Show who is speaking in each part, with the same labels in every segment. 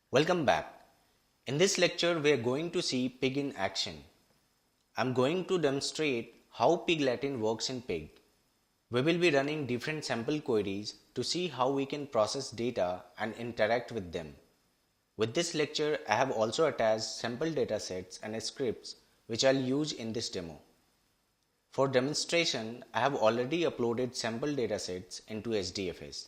Speaker 1: Welcome back. In this lecture, we are going to see pig in action. I'm going to demonstrate how pig Latin works in pig. We will be running different sample queries to see how we can process data and interact with them. With this lecture, I have also attached sample datasets and scripts which I'll use in this demo. For demonstration, I have already uploaded sample datasets into HDFS.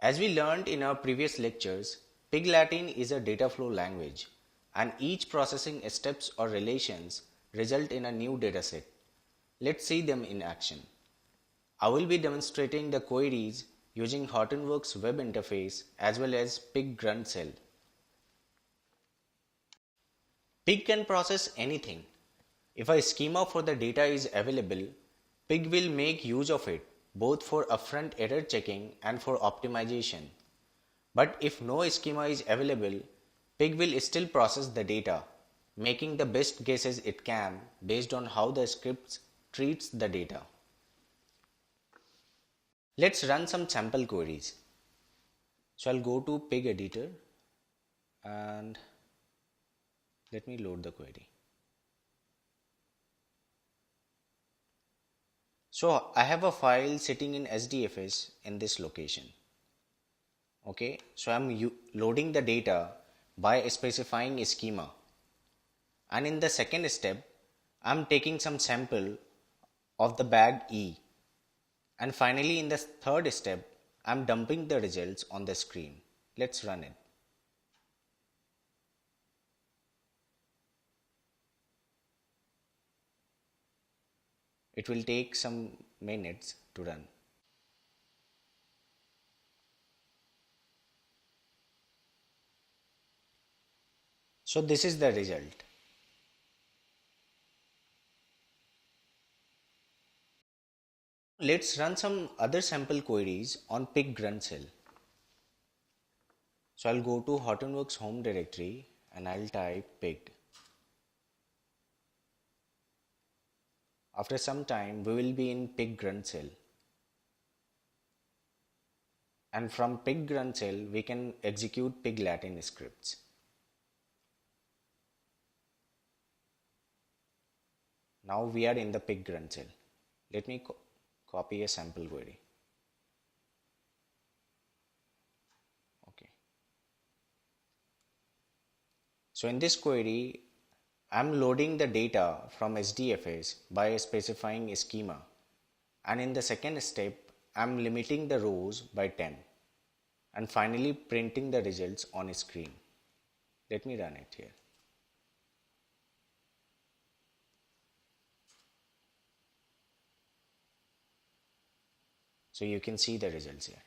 Speaker 1: As we learned in our previous lectures, Pig Latin is a data flow language, and each processing steps or relations result in a new dataset. Let's see them in action. I will be demonstrating the queries using Hortonworks web interface as well as Pig grunt cell. Pig can process anything. If a schema for the data is available, Pig will make use of it both for upfront error checking and for optimization. But if no schema is available, Pig will still process the data, making the best guesses it can based on how the script treats the data. Let's run some sample queries. So I'll go to Pig editor and let me load the query. So I have a file sitting in HDFS in this location. Okay, so I'm loading the data by specifying a schema. And in the second step, I'm taking some sample of the bag E. And finally, in the third step, I'm dumping the results on the screen. Let's run it. It will take some minutes to run. So this is the result. Let's run some other sample queries on pig grunt cell. So I'll go to Hortonworks home directory and I'll type pig. After some time, we will be in pig grunt cell. And from pig grunt cell, we can execute pig Latin scripts. Now we are in the pig grunt cell. Let me copy a sample query. Okay. So in this query, I'm loading the data from HDFS by specifying a schema. And in the second step, I'm limiting the rows by 10. And finally printing the results on a screen. Let me run it here. So you can see the results here.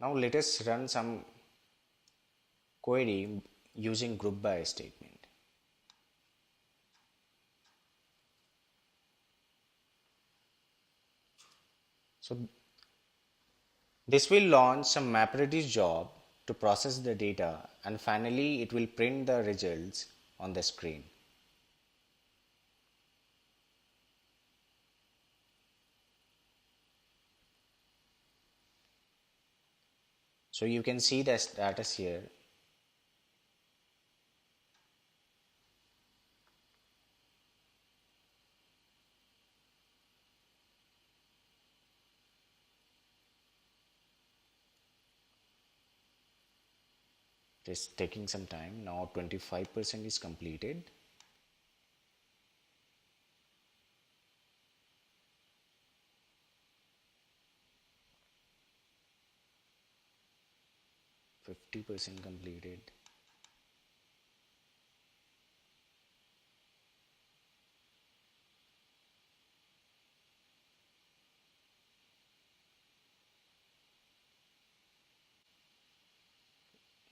Speaker 1: Now let us run some query using group by statement. So this will launch some MapReduce job to process the data, and finally it will print the results on the screen. So you can see the status here. It is taking some time. Now 25% is completed. %50 completed.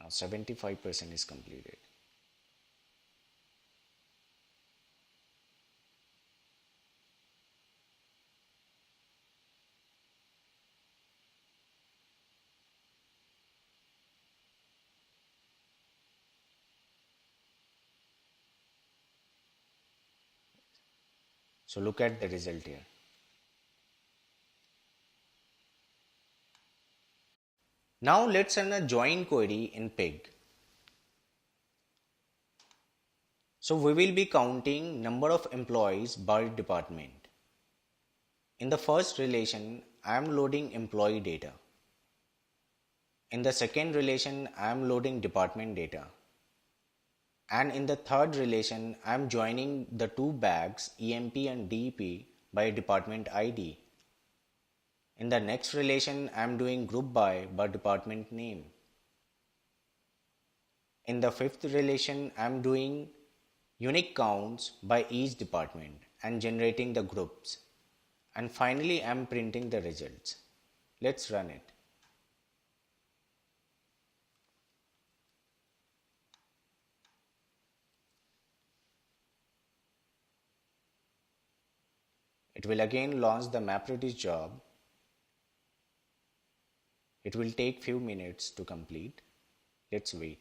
Speaker 1: Now 75% is completed. So look at the result here. Now let's run a join query in Pig. So we will be counting number of employees by department. In the first relation, I am loading employee data. In the second relation, I am loading department data. And in the third relation, I am joining the two bags EMP and DEP by department ID. In the next relation, I am doing group by department name. In the fifth relation, I am doing unique counts by each department and generating the groups. And finally, I am printing the results. Let's run it. It will again launch the MapReduce job. It will take few minutes to complete. Let's wait.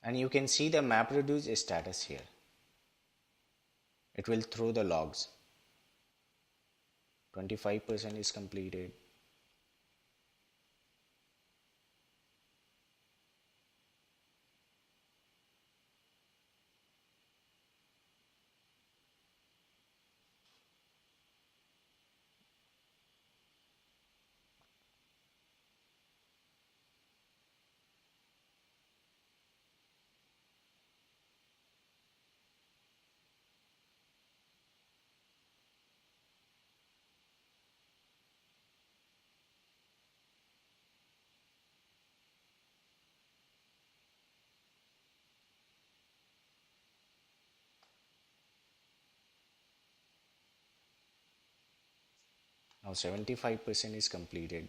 Speaker 1: And you can see the MapReduce status here. It will throw the logs. 25% is completed. Now 75% is completed.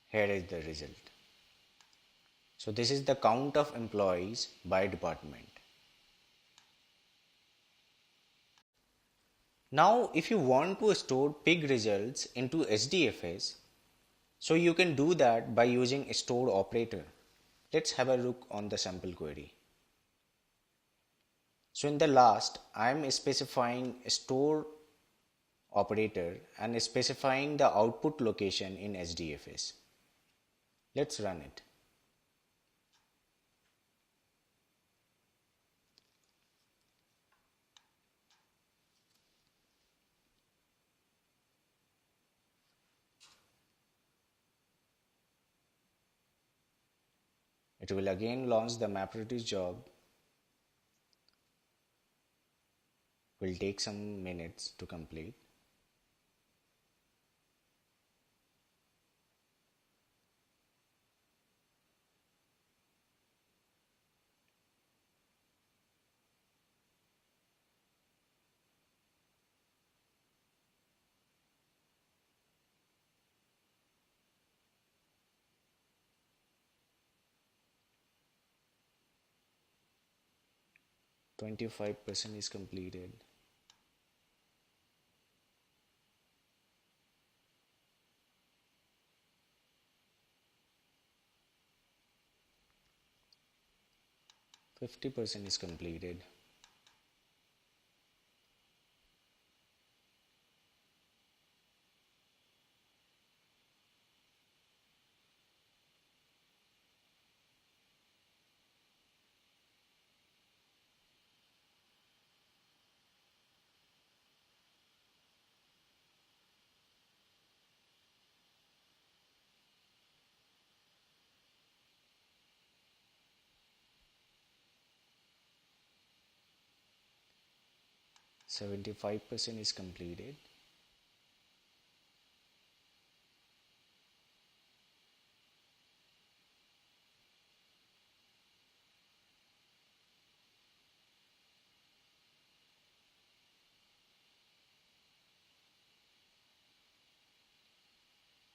Speaker 1: Here is the result. So this is the count of employees by department. Now if you want to store pig results into HDFS, so you can do that by using store operator. Let's have a look on the sample query. So in the last, I am specifying store operator and specifying the output location in HDFS. Let's run it. It will again launch the MapReduce job. Will take some minutes to complete. %25 is completed. %50 is completed. %75 is completed.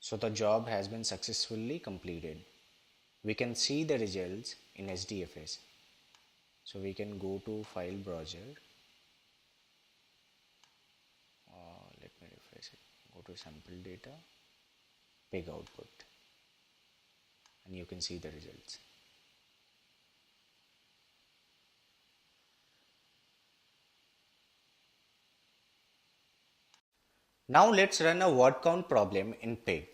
Speaker 1: So the job has been successfully completed. We can see the results in HDFS. So we can go to file browser. Let me refresh it. Go to sample data, pig output, and you can see the results. Now let's run a word count problem in pig.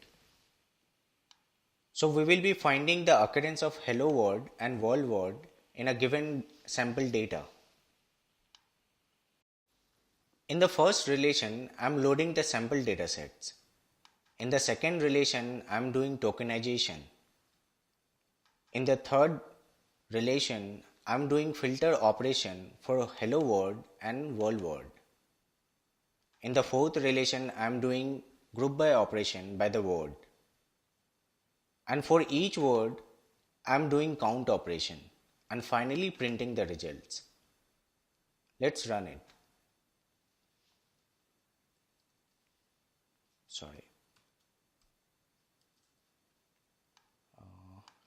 Speaker 1: So we will be finding the occurrence of hello word and world word in a given sample data. In the first relation, I am loading the sample data sets. In the second relation, I am doing tokenization. In the third relation, I am doing filter operation for hello word and world word. In the fourth relation, I am doing group by operation by the word. And for each word, I am doing count operation and finally printing the results. Let's run it. Sorry.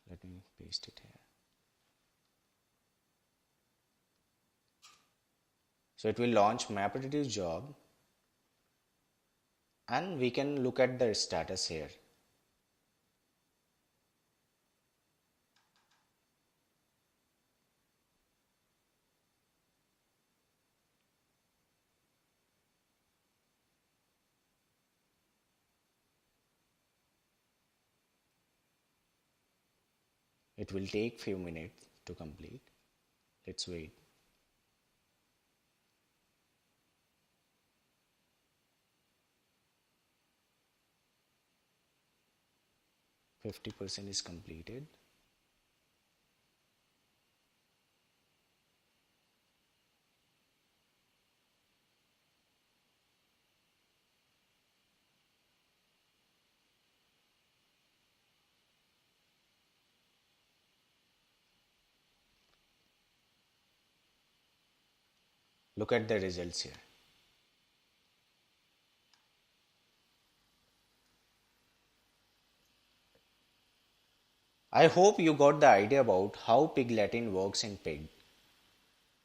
Speaker 1: Let me paste it here. So it will launch MapReduce job and we can look at the status here. It will take few minutes to complete. Let's wait. %50 is completed. Look at the results here. I hope you got the idea about how Pig Latin works in Pig.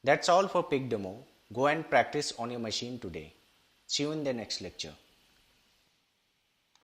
Speaker 1: That's all for Pig demo. Go and practice on your machine today. See you in the next lecture.